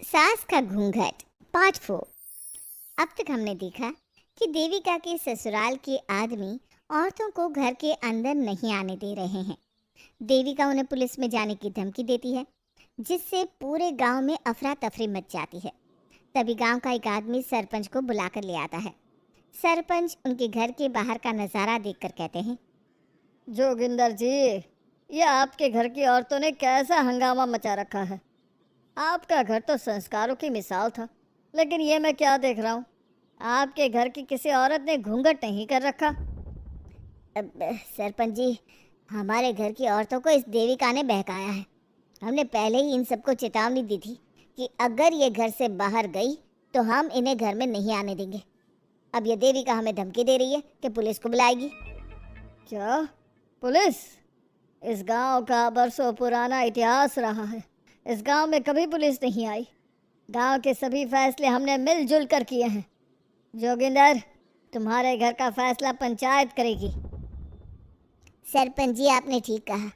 सास का घूंघट पार्ट 4। अब तक हमने देखा कि देविका के ससुराल के आदमी औरतों को घर के अंदर नहीं आने दे रहे हैं। देविका उन्हें पुलिस में जाने की धमकी देती है, जिससे पूरे गांव में अफरा तफरी मच जाती है। तभी गांव का एक आदमी सरपंच को बुलाकर ले आता है। सरपंच उनके घर के बाहर का नज़ारा देखकर कहते हैं, जोगिंदर जी, ये आपके घर की औरतों ने कैसा हंगामा मचा रखा है। आपका घर तो संस्कारों की मिसाल था, लेकिन ये मैं क्या देख रहा हूँ, आपके घर की किसी औरत ने घूंघट नहीं कर रखा। अब सरपंच जी, हमारे घर की औरतों को इस देविका ने बहकाया है। हमने पहले ही इन सबको चेतावनी दी थी कि अगर ये घर से बाहर गई तो हम इन्हें घर में नहीं आने देंगे। अब ये देविका हमें धमकी दे रही है कि पुलिस को बुलाएगी। क्या पुलिस? इस गांव का बरसों पुराना इतिहास रहा है। इस गांव में कभी पुलिस नहीं आई। गांव के सभी फैसले हमने मिलजुल कर किए हैं। जोगिंदर, तुम्हारे घर का फैसला पंचायत करेगी। सरपंच जी, आपने ठीक कहा।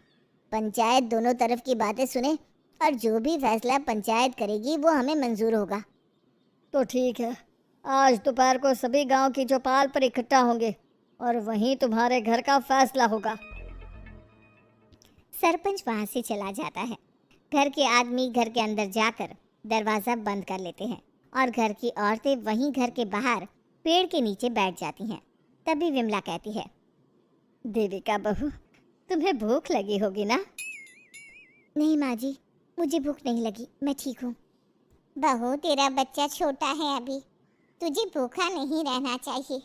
पंचायत दोनों तरफ की बातें सुने और जो भी फैसला पंचायत करेगी वो हमें मंजूर होगा। तो ठीक है, आज दोपहर को सभी गांव की चौपाल पर इकट्ठा होंगे और वहीं तुम्हारे घर का फैसला होगा। सरपंच वहां से चला जाता है। घर के आदमी घर के अंदर जाकर दरवाज़ा बंद कर लेते हैं और घर की औरतें वहीं घर के बाहर पेड़ के नीचे बैठ जाती हैं। तभी विमला कहती है, देविका बहू, तुम्हें भूख लगी होगी ना? नहीं माँ जी, मुझे भूख नहीं लगी, मैं ठीक हूँ। बहू, तेरा बच्चा छोटा है अभी, तुझे भूखा नहीं रहना चाहिए।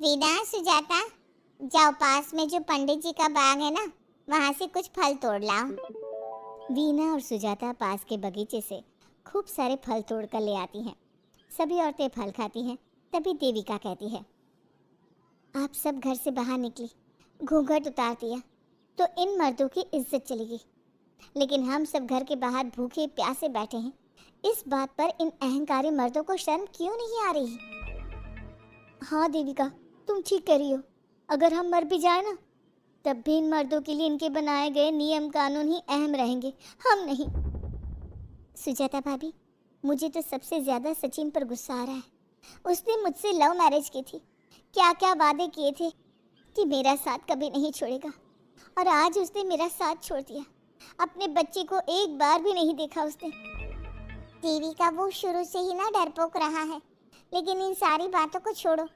वीना, सुजाता, जाओ पास में जो पंडित जी का बाग है ना, वहाँ से कुछ फल तोड़ लाओ। वीना और सुजाता पास के बगीचे से खूब सारे फल तोड़ कर ले आती हैं। सभी औरतें फल खाती हैं। तभी देविका कहती है, आप सब घर से बाहर निकली, घूंघट उतार दिया तो इन मर्दों की इज्जत चलेगी, लेकिन हम सब घर के बाहर भूखे प्यासे बैठे हैं। इस बात पर इन अहंकारी मर्दों को शर्म क्यों नहीं आ रही? हाँ देविका, तुम ठीक कह रही हो। अगर हम मर भी जाए ना, तब भी इन मर्दों के लिए इनके बनाए गए नियम कानून ही अहम रहेंगे, हम नहीं। सुजाता भाभी, मुझे तो सबसे ज़्यादा सचिन पर गुस्सा आ रहा है। उसने मुझसे लव मैरिज की थी, क्या क्या वादे किए थे कि मेरा साथ कभी नहीं छोड़ेगा, और आज उसने मेरा साथ छोड़ दिया। अपने बच्चे को एक बार भी नहीं देखा उसने। देविका, वो शुरू से ही ना डरपोक रहा है, लेकिन इन सारी बातों को छोड़ो।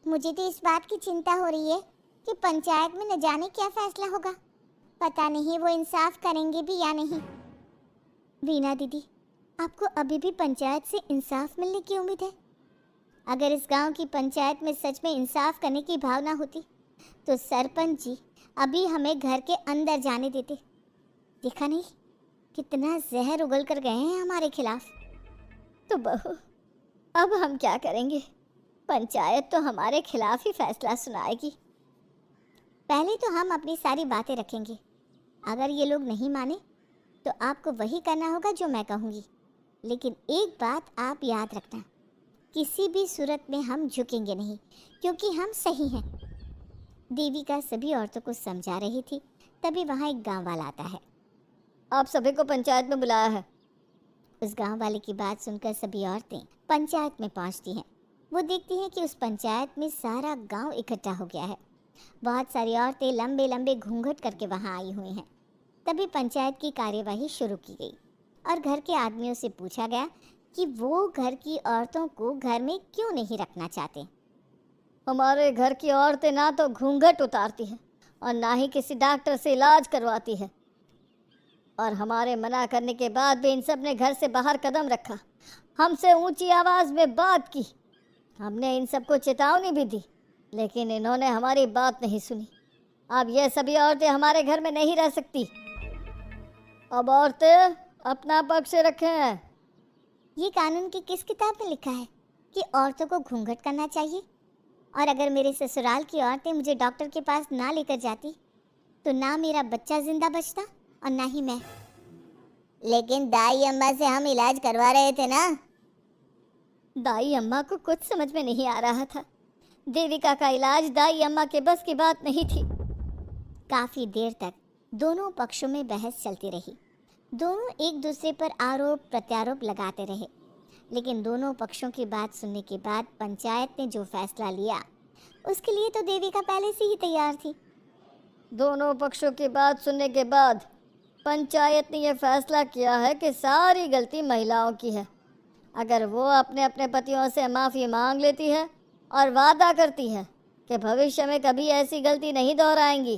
मुझे तो इस बात की चिंता हो रही है कि पंचायत में न जाने क्या फैसला होगा। पता नहीं वो इंसाफ करेंगे भी या नहीं। वीना दीदी, आपको अभी भी पंचायत से इंसाफ मिलने की उम्मीद है? अगर इस गांव की पंचायत में सच में इंसाफ करने की भावना होती तो सरपंच जी अभी हमें घर के अंदर जाने देते। देखा नहीं कितना जहर उगल कर गए हैं हमारे खिलाफ। तो बहू, अब हम क्या करेंगे? पंचायत तो हमारे खिलाफ ही फैसला सुनाएगी। पहले तो हम अपनी सारी बातें रखेंगे। अगर ये लोग नहीं माने तो आपको वही करना होगा जो मैं कहूँगी। लेकिन एक बात आप याद रखना, किसी भी सूरत में हम झुकेंगे नहीं, क्योंकि हम सही हैं। देविका सभी औरतों को समझा रही थी। तभी वहाँ एक गांव वाला आता है। आप सभी को पंचायत में बुलाया है। उस गांव वाले की बात सुनकर सभी औरतें पंचायत में पहुँचती हैं। वो देखती हैं कि उस पंचायत में सारा गांव इकट्ठा हो गया है। बहुत सारी औरतें लंबे लंबे घूंघट करके वहाँ आई हुई हैं। तभी पंचायत की कार्यवाही शुरू की गई और घर के आदमियों से पूछा गया कि वो घर की औरतों को घर में क्यों नहीं रखना चाहते। हमारे घर की औरतें ना तो घूंघट उतारती हैं और ना ही किसी डॉक्टर से इलाज करवाती है, और हमारे मना करने के बाद भी इन सब ने घर से बाहर कदम रखा, हमसे ऊंची आवाज़ में बात की। हमने इन सबको चेतावनी भी दी, लेकिन इन्होंने हमारी बात नहीं सुनी। अब ये सभी औरतें हमारे घर में नहीं रह सकती। अब औरतें अपना पक्ष रखें। ये कानून की किस किताब में लिखा है कि औरतों को घूंघट करना चाहिए? और अगर मेरे ससुराल की औरतें मुझे डॉक्टर के पास ना लेकर जाती तो ना मेरा बच्चा जिंदा बचता और ना ही मैं। लेकिन दाई अम्मा से हम इलाज करवा रहे थे ना। दाई अम्मा को कुछ समझ में नहीं आ रहा था। देविका का इलाज दाई अम्मा के बस की बात नहीं थी। काफ़ी देर तक दोनों पक्षों में बहस चलती रही। दोनों एक दूसरे पर आरोप प्रत्यारोप लगाते रहे, लेकिन दोनों पक्षों की बात सुनने के बाद पंचायत ने जो फैसला लिया उसके लिए तो देविका पहले से ही तैयार थी। दोनों पक्षों की बात सुनने के बाद पंचायत ने यह फैसला किया है कि सारी गलती महिलाओं की है। अगर वो अपने अपने पतियों से माफ़ी मांग लेती है और वादा करती है कि भविष्य में कभी ऐसी गलती नहीं दोहराएंगी,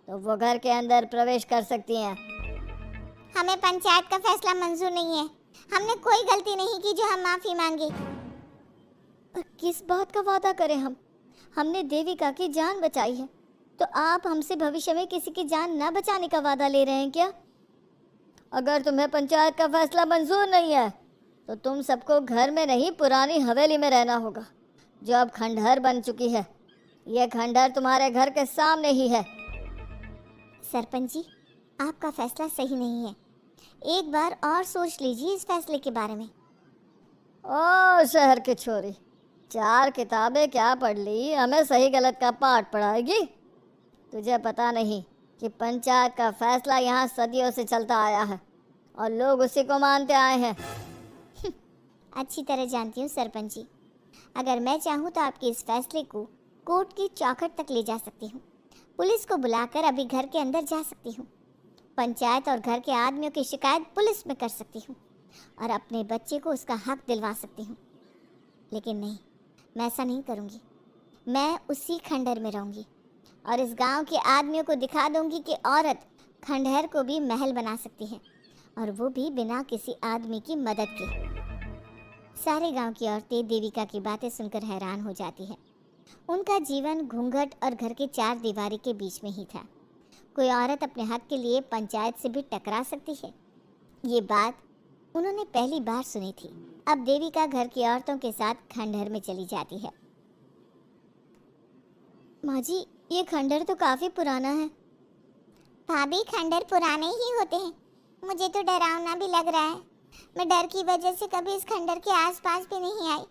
तो वो घर के अंदर प्रवेश कर सकती हैं। हमें पंचायत का फैसला मंजूर नहीं है। हमने कोई गलती नहीं की जो हम माफी मांगे। किस बात का वादा करें हम? हमने देविका की जान बचाई है, तो आप हमसे भविष्य में किसी की जान न बचाने का वादा ले रहे हैं क्या? अगर तुम्हें पंचायत का फैसला मंजूर नहीं है तो तुम सबको घर में नहीं, पुरानी हवेली में रहना होगा, जो अब खंडहर बन चुकी है। यह खंडहर तुम्हारे घर के सामने ही है। सरपंच जी, आपका फैसला सही नहीं है। एक बार और सोच लीजिए इस फैसले के बारे में। ओ शहर की छोरी, 4 किताबें क्या पढ़ ली, हमें सही गलत का पाठ पढ़ाएगी? तुझे पता नहीं कि पंचायत का फैसला यहाँ सदियों से चलता आया है और लोग उसी को मानते आए हैं। अच्छी तरह जानती हूँ सरपंच जी। अगर मैं चाहूँ तो आपके इस फैसले को कोर्ट की चौखट तक ले जा सकती हूँ। पुलिस को बुलाकर अभी घर के अंदर जा सकती हूँ। पंचायत और घर के आदमियों की शिकायत पुलिस में कर सकती हूँ और अपने बच्चे को उसका हक दिलवा सकती हूँ। लेकिन नहीं, मैं ऐसा नहीं करूँगी। मैं उसी खंडहर में रहूँगी और इस गांव के आदमियों को दिखा दूँगी कि औरत खंडहर को भी महल बना सकती है, और वो भी बिना किसी आदमी की मदद के। सारे गांव की औरतें देविका की बातें सुनकर हैरान हो जाती हैं। उनका जीवन घूंघट और घर के 4 दीवारी के बीच में ही था। कोई औरत अपने हक के लिए पंचायत से भी टकरा सकती है, ये बात उन्होंने पहली बार सुनी थी। अब देविका घर की औरतों के साथ खंडहर में चली जाती है। माँ जी, ये खंडहर तो काफी पुराना है। भाभी, खंडहर पुराने ही होते हैं। मुझे तो डरावना भी लग रहा है। मैं डर की वजह से कभी इस खंडहर के आसपास भी नहीं आई,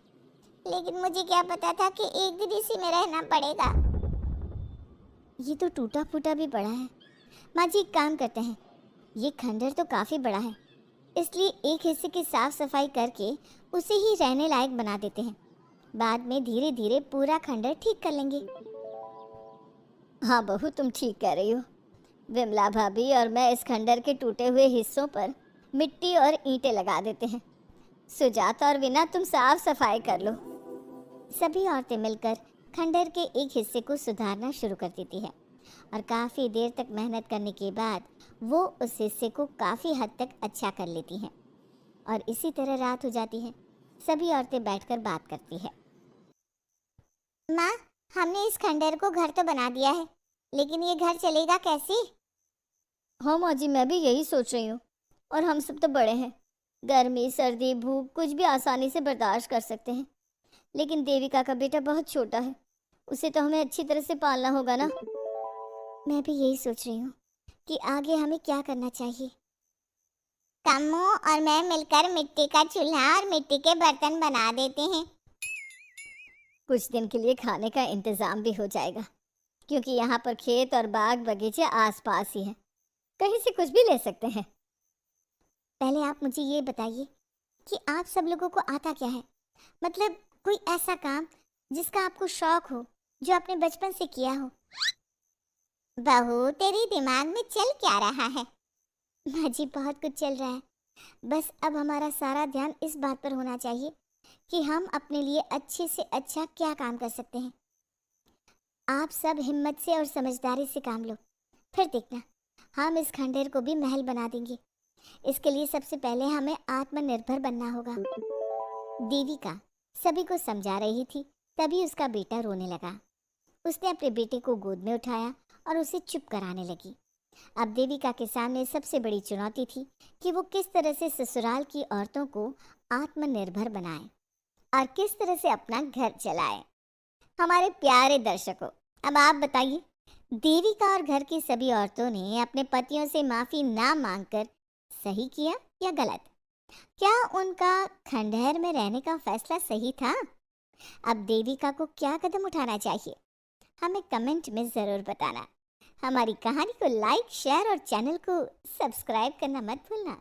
लेकिन मुझे क्या पता था कि एक दिन इसी में रहना पड़ेगा। ये तो टूटा फूटा भी पड़ा है। माँ जी, एक काम करते हैं, ये खंडहर तो काफ़ी बड़ा है, इसलिए एक हिस्से की साफ सफाई करके उसे ही रहने लायक बना देते हैं। बाद में धीरे धीरे पूरा खंडहर ठीक कर लेंगे। हाँ बहू, तुम ठीक कह रही हो। विमला भाभी और मैं इस खंडहर के टूटे हुए हिस्सों पर मिट्टी और ईंटें लगा देते हैं। सुजाता और विना, तुम साफ सफाई कर लो। सभी औरतें मिलकर खंडहर के एक हिस्से को सुधारना शुरू कर देती है और काफ़ी देर तक मेहनत करने के बाद वो उस हिस्से को काफ़ी हद तक अच्छा कर लेती हैं। और इसी तरह रात हो जाती है। सभी औरतें बैठकर बात करती है। माँ, हमने इस खंडहर को घर तो बना दिया है, लेकिन ये घर चलेगा कैसे? हाँ माँ जी, मैं भी यही सोच रही हूँ। और हम सब तो बड़े हैं, गर्मी सर्दी भूख कुछ भी आसानी से बर्दाश्त कर सकते हैं, लेकिन देविका का बेटा बहुत छोटा है, उसे तो हमें अच्छी तरह से पालना होगा ना। मैं भी यही सोच रही हूँ कि आगे हमें क्या करना चाहिए। कम्मू और मैं मिलकर मिट्टी का चूल्हा और मिट्टी के बर्तन बना देते हैं। कुछ दिन के लिए खाने का इंतज़ाम भी हो जाएगा, क्योंकि यहाँ पर खेत और बाग बगीचे आसपास ही हैं, कहीं से कुछ भी ले सकते हैं। पहले आप मुझे ये बताइए कि आप सब लोगों को आता क्या है? मतलब कोई ऐसा काम जिसका आपको शौक हो, जो आपने बचपन से किया हो। बहू, तेरी दिमाग में चल क्या रहा है? माँ जी, बहुत कुछ चल रहा है। बस अब हमारा सारा ध्यान इस बात पर होना चाहिए कि हम अपने लिए अच्छे से अच्छा क्या काम कर सकते हैं। आप सब हिम्मत से और समझदारी से काम लो, फिर देखना हम इस खंडहर को भी महल बना देंगे। इसके लिए सबसे पहले हमें आत्मनिर्भर बनना होगा। देविका सभी को समझा रही थी, तभी उसका बेटा रोने लगा। उसने अपने बेटे को गोद में उठाया और उसे चुप कराने लगी। अब देविका के सामने सबसे बड़ी चुनौती थी कि वो किस तरह से ससुराल की औरतों को आत्मनिर्भर बनाए और किस तरह से अपना घर चलाए। हमारे प्यारे दर्शकों, अब आप बताइए, देविका और घर की सभी औरतों ने अपने पतियों से माफ़ी ना मांगकर सही किया या गलत? क्या उनका खंडहर में रहने का फैसला सही था? अब देविका को क्या कदम उठाना चाहिए, हमें कमेंट में ज़रूर बताना। हमारी कहानी को लाइक, शेयर और चैनल को सब्सक्राइब करना मत भूलना।